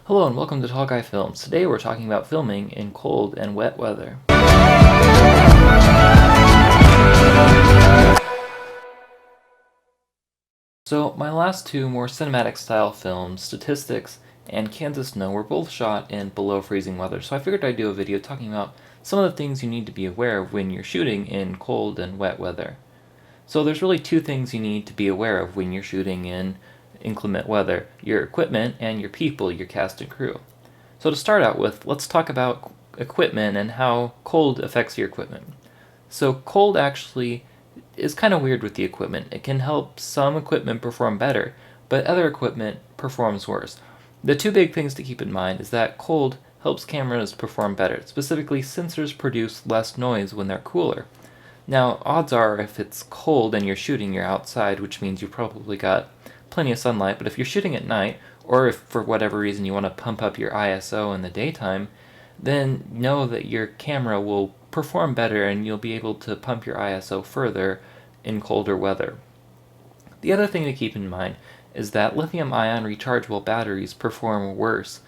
Hello and welcome to Tall Guy Films. Today we're talking about filming in cold and wet weather. So my last two more cinematic style films, Statistics and Kansas Snow, were both shot in below freezing weather, so I figured I'd do a video talking about some of the things you need to be aware of when you're shooting in cold and wet weather. So there's really two things you need to be aware of when you're shooting in inclement weather: your equipment and your people, your cast and crew. So to start out with, let's talk about equipment and how cold affects your equipment. So cold actually is kind of weird with the equipment. It can help some equipment perform better, but other equipment performs worse. The two big things to keep in mind is that cold helps cameras perform better. Specifically, sensors produce less noise when they're cooler. Now, odds are if it's cold and you're outside, which means you've probably got plenty of sunlight, but if you're shooting at night, or if for whatever reason you want to pump up your ISO in the daytime, then know that your camera will perform better and you'll be able to pump your ISO further in colder weather. The other thing to keep in mind is that lithium-ion rechargeable batteries perform worse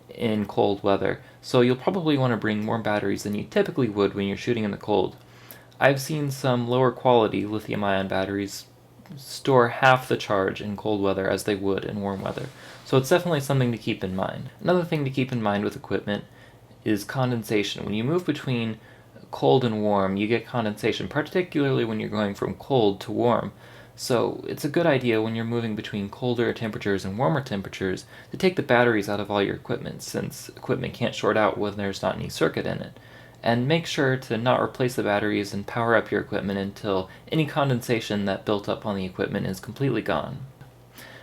in cold weather, so you'll probably want to bring more batteries than you typically would when you're shooting in the cold. I've seen some lower quality lithium-ion batteries store half the charge in cold weather as they would in warm weather, so it's definitely something to keep in mind. Another thing to keep in mind with equipment is condensation. When you move between cold and warm, you get condensation, particularly when you're going from cold to warm. So it's a good idea when you're moving between colder temperatures and warmer temperatures to take the batteries out of all your equipment, since equipment can't short out when there's not any circuit in it. And make sure to not replace the batteries and power up your equipment until any condensation that built up on the equipment is completely gone.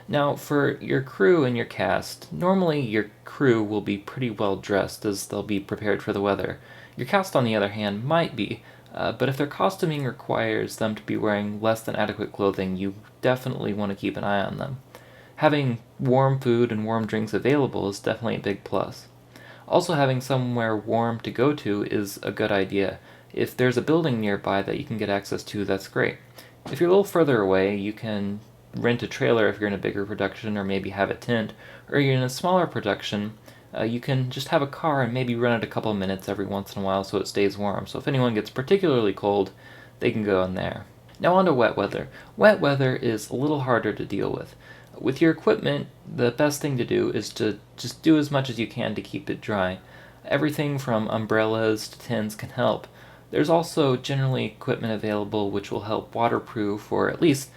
Now, for your crew and your cast, normally your crew will be pretty well dressed as they'll be prepared for the weather. Your cast, on the other hand, might be, but if their costuming requires them to be wearing less than adequate clothing, you definitely want to keep an eye on them. Having warm food and warm drinks available is definitely a big plus. Also, having somewhere warm to go to is a good idea. If there's a building nearby that you can get access to, that's great. If you're a little further away, you can rent a trailer if you're in a bigger production, or maybe have a tent, or you're in a smaller production, you can just have a car and maybe run it a couple of minutes every once in a while so it stays warm. So if anyone gets particularly cold, they can go in there. Now on to wet weather. Wet weather is a little harder to deal with. With your equipment, the best thing to do is to just do as much as you can to keep it dry. Everything from umbrellas to tents can help. There's also generally equipment available which will help waterproof or at least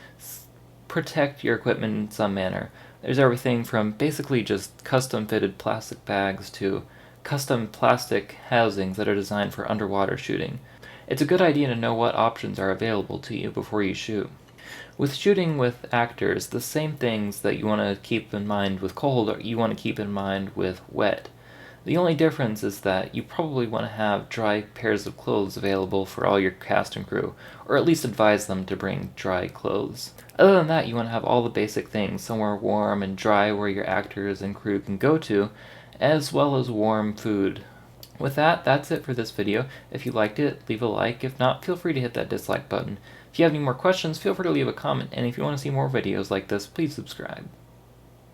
protect your equipment in some manner. There's everything from basically just custom fitted plastic bags to custom plastic housings that are designed for underwater shooting. It's a good idea to know what options are available to you before you shoot. With shooting with actors, the same things that you want to keep in mind with cold, you want to keep in mind with wet. The only difference is that you probably want to have dry pairs of clothes available for all your cast and crew, or at least advise them to bring dry clothes. Other than that, you want to have all the basic things, somewhere warm and dry where your actors and crew can go to, as well as warm food. With that, that's it for this video. If you liked it, leave a like. If not, feel free to hit that dislike button. If you have any more questions, feel free to leave a comment, and if you want to see more videos like this, please subscribe.